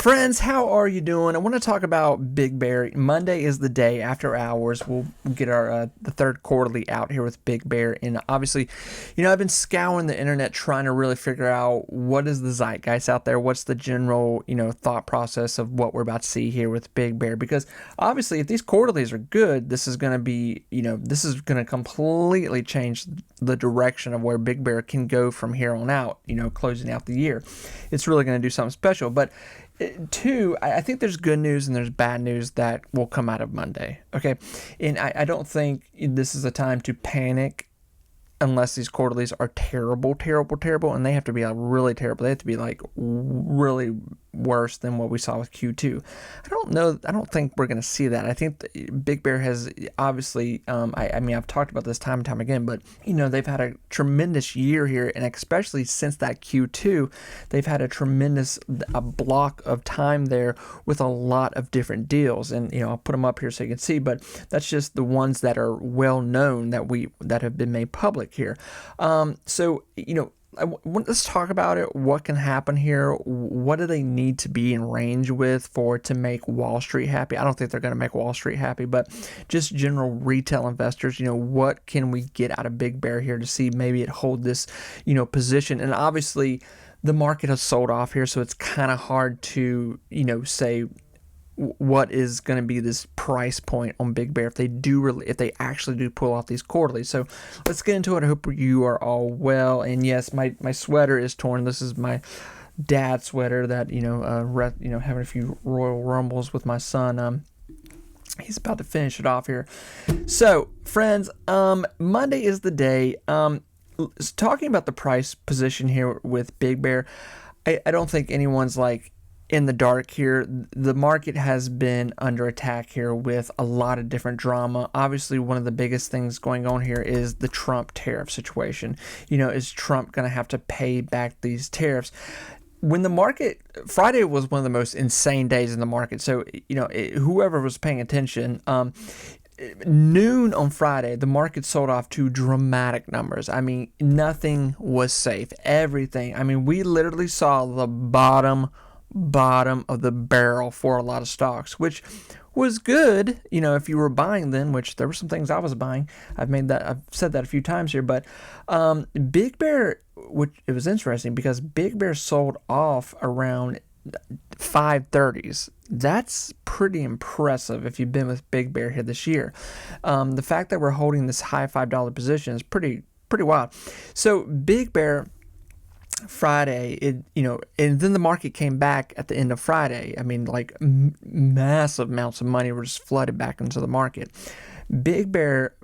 Friends, how are you doing? I want to talk about Big Bear. Monday is the day after hours. We'll get our the third quarterly out here with Big Bear, and obviously, I've been scouring the internet trying to really figure out what is the zeitgeist out there. What's the general thought process of what we're about to see here with Big Bear? Because obviously, if these quarterlies are good, this is going to be this is going to completely change the direction of where Big Bear can go from here on out. Closing out the year, it's really going to do something special, but. Two, I think there's good news and there's bad news that will come out of Monday. Okay. And I don't think this is a time to panic unless these quarterlies are terrible. And they have to be really terrible. They have to be really worse than what we saw with Q2. I don't think we're going to see that. I think Big Bear has obviously, I've talked about this time and time again, but they've had a tremendous year here, and especially since that Q2, they've had a tremendous block of time there with a lot of different deals. And I'll put them up here so you can see, but that's just the ones that are well known that have been made public here. Let's talk about it. What can happen here? What do they need to be in range with to make Wall Street happy? I don't think they're going to make Wall Street happy, but just general retail investors, what can we get out of Big Bear here to see maybe it hold this, position? And obviously the market has sold off here, so it's kind of hard to, say what is going to be this price point on Big Bear if they actually do pull off these quarterlies. So let's get into it. I hope you are all well. And yes, my sweater is torn. This is my dad's sweater that having a few Royal Rumbles with my son. He's about to finish it off here. So friends, Monday is the day. Talking about the price position here with Big Bear, I don't think anyone's in the dark here. The market has been under attack here with a lot of different drama. Obviously, one of the biggest things going on here is the Trump tariff situation. Is Trump going to have to pay back these tariffs? When the market, Friday was one of the most insane days in the market. So, whoever was paying attention, noon on Friday, the market sold off to dramatic numbers. Nothing was safe. Everything. We literally saw the bottom of the barrel for a lot of stocks, which was good, if you were buying them, which there were some things I was buying. I've said that a few times here, but Big Bear, it was interesting because Big Bear sold off around 530s. That's pretty impressive if you've been with Big Bear here this year. The fact that we're holding this high $5 position is pretty wild. So Big Bear Friday, and then the market came back at the end of Friday. Massive amounts of money were just flooded back into the market. Big Bear,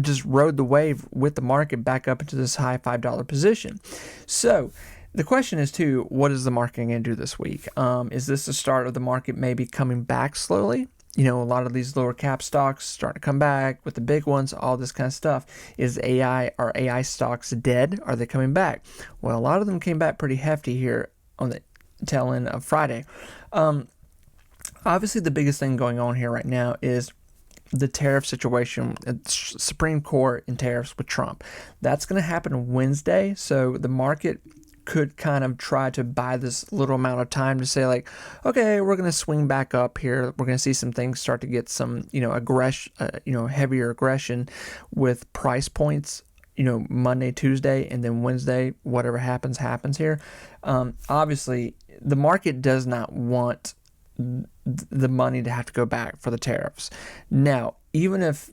just rode the wave with the market back up into this high $5 position. So the question is too, what is the market going to do this week? Is this the start of the market maybe coming back slowly? A lot of these lower cap stocks starting to come back with the big ones, all this kind of stuff. Are AI stocks dead? Are they coming back? Well, a lot of them came back pretty hefty here on the tail end of Friday. Obviously, the biggest thing going on here right now is the tariff situation, Supreme Court and tariffs with Trump. That's going to happen Wednesday, so the market could kind of try to buy this little amount of time to say okay, we're going to swing back up here. We're going to see some things start to get some, heavier aggression with price points, Monday, Tuesday, and then Wednesday, whatever happens here. Obviously, the market does not want the money to have to go back for the tariffs. Now, even if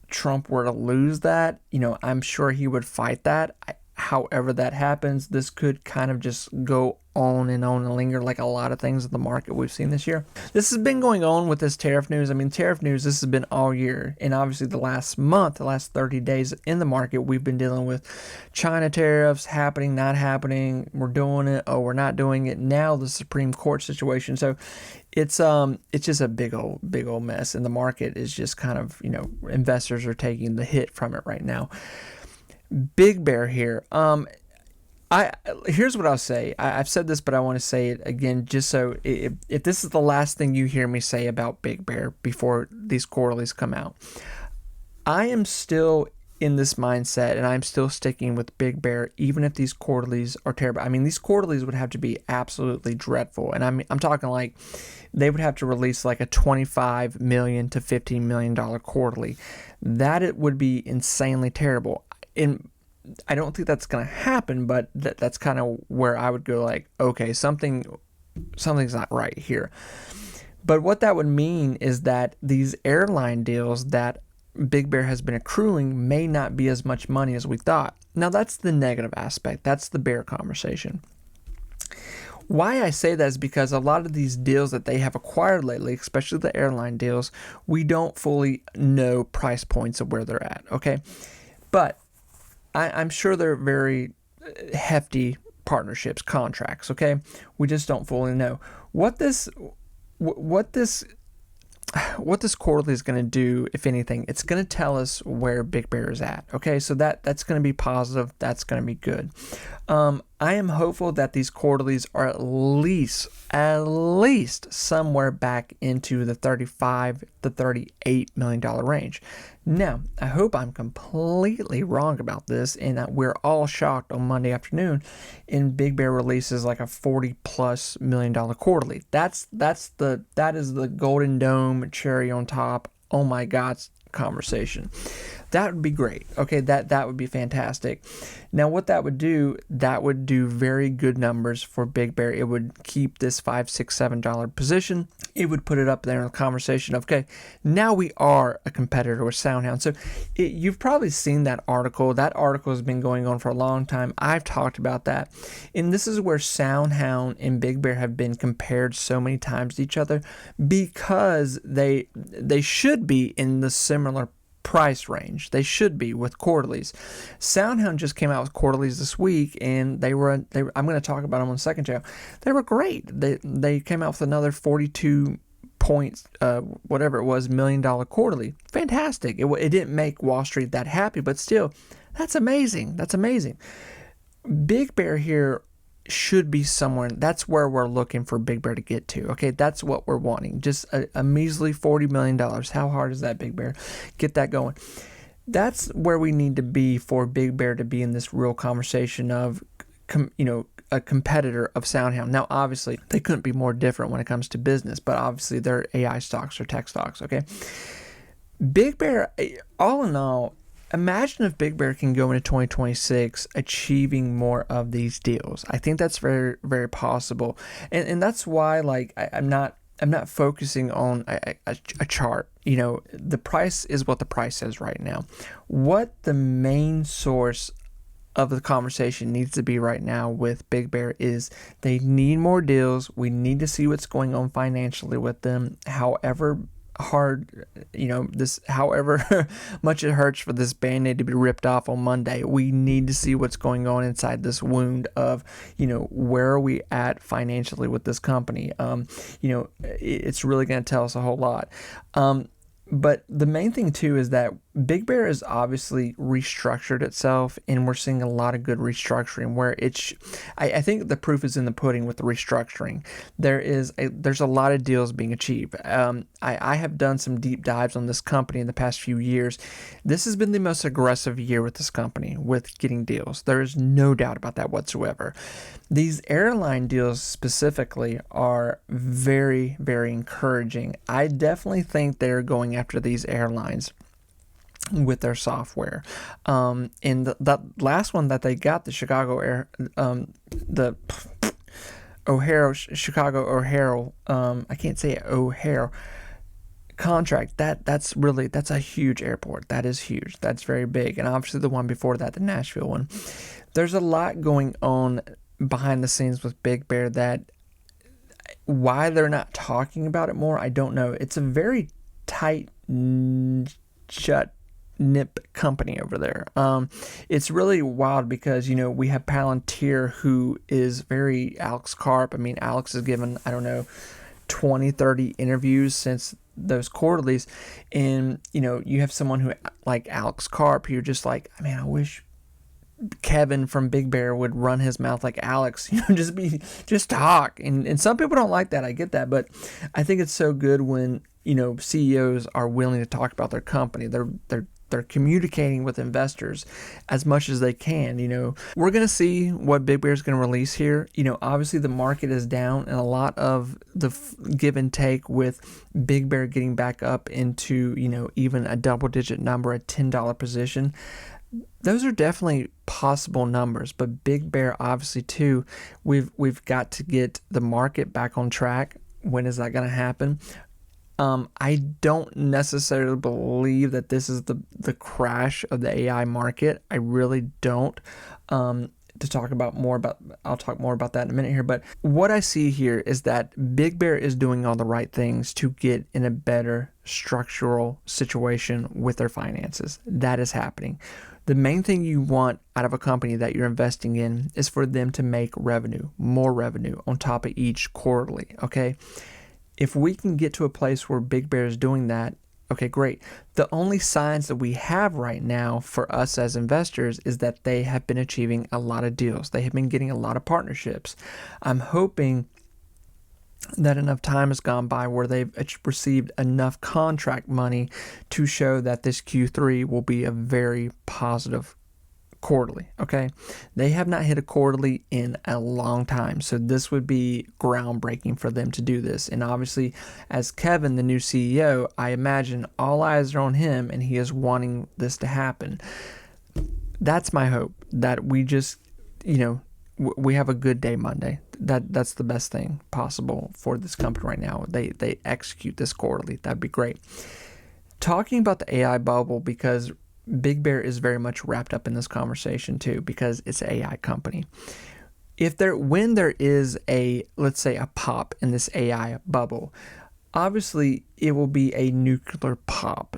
Trump were to lose that, I'm sure he would fight that. However that happens, this could kind of just go on and linger like a lot of things in the market we've seen this year. This has been going on with this tariff news. Tariff news, this has been all year. And obviously the last 30 days in the market, we've been dealing with China tariffs happening, not happening. We're doing it. Oh, we're not doing it. Now the Supreme Court situation. So it's just a big old mess. And the market is just kind of, investors are taking the hit from it right now. Big Bear here. Here's what I'll say. I've said this, but I want to say it again, just so if this is the last thing you hear me say about Big Bear before these quarterlies come out, I am still in this mindset, and I'm still sticking with Big Bear, even if these quarterlies are terrible. I mean, these quarterlies would have to be absolutely dreadful, and I'm talking like they would have to release like a $25 million to $15 million quarterly. That it would be insanely terrible. And I don't think that's going to happen, but that's kind of where I would go like, okay, something's not right here. But what that would mean is that these airline deals that Big Bear has been accruing may not be as much money as we thought. Now, that's the negative aspect. That's the bear conversation. Why I say that is because a lot of these deals that they have acquired lately, especially the airline deals, we don't fully know price points of where they're at, okay? But I'm sure they're very hefty partnerships, contracts, okay? We just don't fully know. What this quarterly is going to do, if anything, it's going to tell us where Big Bear is at. Okay, so that's going to be positive. That's going to be good. I am hopeful that these quarterlies are at least somewhere back into the $35 to $38 million range. Now, I hope I'm completely wrong about this and that we're all shocked on Monday afternoon and Big Bear releases like a $40+ million quarterly. That is the golden dome cherry on top. Oh my God, conversation. That would be great. Okay, that would be fantastic. Now, what that would do very good numbers for Big Bear. It would keep this $5, $6, $7 position. It would put it up there in the conversation of, okay, now we are a competitor with SoundHound. So you've probably seen that article. That article has been going on for a long time. I've talked about that. And this is where SoundHound and Big Bear have been compared so many times to each other because they should be in the similar price range. They should be with quarterlies. SoundHound just came out with quarterlies this week, and they were I'm going to talk about them on the second show. They were great. They came out with another 42 points, whatever it was, $1 million quarterly. Fantastic. It didn't make Wall Street that happy, but still, that's amazing. That's amazing. Big Bear here should be somewhere. That's where we're looking for Big Bear to get to. Okay, that's what we're wanting. Just a measly $40 million. How hard is that, Big Bear? Get that going. That's where we need to be for Big Bear to be in this real conversation of, a competitor of SoundHound. Now, obviously, they couldn't be more different when it comes to business, but obviously they're AI stocks or tech stocks. Okay, Big Bear, all in all, imagine if Big Bear can go into 2026 achieving more of these deals. I think that's very, very possible. And that's why, like, I'm not focusing on a chart. The price is what the price is right now. What the main source of the conversation needs to be right now with Big Bear is they need more deals. We need to see what's going on financially with them. However hard, however much it hurts for this Band-Aid to be ripped off on Monday, we need to see what's going on inside this wound of, where are we at financially with this company? It's really going to tell us a whole lot. But the main thing too is that Big Bear has obviously restructured itself, and we're seeing a lot of good restructuring where I think the proof is in the pudding with the restructuring. There's a lot of deals being achieved. I have done some deep dives on this company in the past few years. This has been the most aggressive year with this company with getting deals. There is no doubt about that whatsoever. These airline deals specifically are very, very encouraging. I definitely think they're going after these airlines with their software. And that last one that they got, the Chicago Air, the O'Hare, Chicago O'Hare, I can't say it, O'Hare contract, that's a huge airport. That is huge. That's very big. And obviously the one before that, the Nashville one. There's a lot going on behind the scenes with Big Bear that why they're not talking about it more, I don't know. It's a very tight shut nip company over there. It's really wild because we have Palantir, who is very Alex Karp. I mean, Alex has given 20-30 interviews since those quarterlies, and you have someone who like Alex Karp, you're just like, man, I wish Kevin from Big Bear would run his mouth like Alex, just talk. And some people don't like that. I get that, but I think it's so good when CEOs are willing to talk about their company. They're they're communicating with investors as much as they can. We're going to see what Big Bear is going to release here. Obviously the market is down, and a lot of the give and take with Big Bear getting back up into, even a double digit number, a $10 position. Those are definitely possible numbers, but Big Bear obviously too, we've got to get the market back on track. When is that going to happen? I don't necessarily believe that this is the crash of the AI market. I really don't. I'll talk more about that in a minute here. But what I see here is that Big Bear is doing all the right things to get in a better structural situation with their finances. That is happening. The main thing you want out of a company that you're investing in is for them to make revenue, more revenue on top of each quarterly, okay? If we can get to a place where Big Bear is doing that, okay, great. The only signs that we have right now for us as investors is that they have been achieving a lot of deals. They have been getting a lot of partnerships. I'm hoping that enough time has gone by where they've received enough contract money to show that this Q3 will be a very positive quarterly, okay? They have not hit a quarterly in a long time, so this would be groundbreaking for them to do this. And obviously, as Kevin, the new CEO, I imagine all eyes are on him, and he is wanting this to happen. That's my hope, that we just, we have a good day Monday. That's the best thing possible for this company right now. They execute this quarterly. That'd be great. Talking about the AI bubble, because Big Bear is very much wrapped up in this conversation too, because it's an AI company. When there is let's say a pop in this AI bubble, obviously it will be a nuclear pop,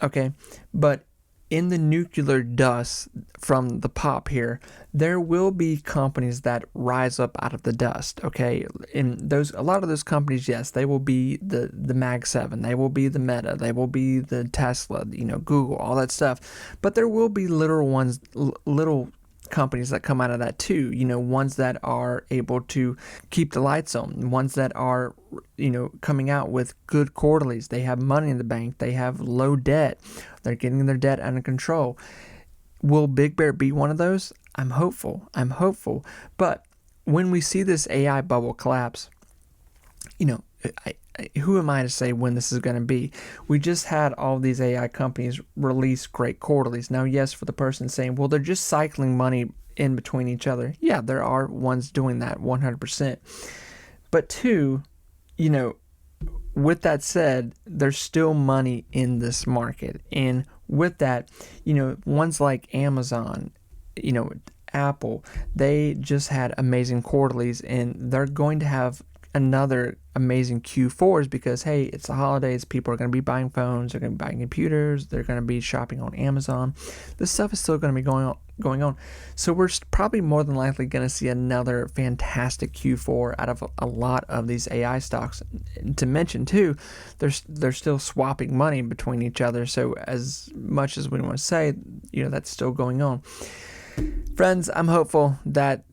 okay? But in the nuclear dust from the pop here, there will be companies that rise up out of the dust, okay? And a lot of those companies, yes, they will be the Mag 7, they will be the Meta, they will be the Tesla, Google, all that stuff. But there will be little companies that come out of that too, ones that are able to keep the lights on, ones that are, coming out with good quarterlies. They have money in the bank, they have low debt, they're getting their debt under control. Will Big Bear be one of those? I'm hopeful. But when we see this AI bubble collapse, who am I to say when this is going to be? We just had all these AI companies release great quarterlies. Now, yes, for the person saying, well, they're just cycling money in between each other. Yeah, there are ones doing that 100%. But two, with that said, there's still money in this market. And with that, ones like Amazon, Apple, they just had amazing quarterlies, and they're going to have another amazing Q4s because, hey, it's the holidays. People are going to be buying phones. They're going to be buying computers. They're going to be shopping on Amazon. This stuff is still going to be going on. So we're probably more than likely going to see another fantastic Q4 out of a lot of these AI stocks. To mention too, they're still swapping money between each other. So as much as we want to say, that's still going on. Friends, I'm hopeful that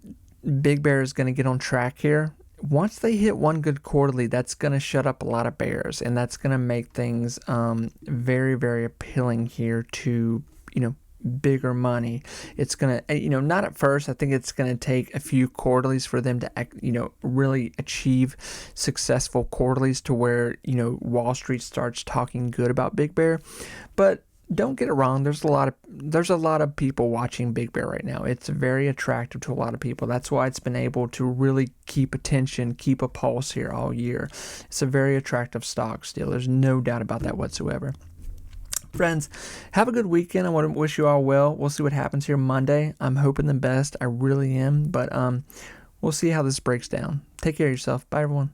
Big Bear is going to get on track here. Once they hit one good quarterly, that's going to shut up a lot of bears, and that's going to make things very, very appealing here to, bigger money. It's going to, not at first. I think it's going to take a few quarterlies for them to, really achieve successful quarterlies to where, Wall Street starts talking good about Big Bear. But don't get it wrong. There's a lot of people watching Big Bear right now. It's very attractive to a lot of people. That's why it's been able to really keep attention, keep a pulse here all year. It's a very attractive stock still. There's no doubt about that whatsoever. Friends, have a good weekend. I want to wish you all well. We'll see what happens here Monday. I'm hoping the best. I really am. But we'll see how this breaks down. Take care of yourself. Bye, everyone.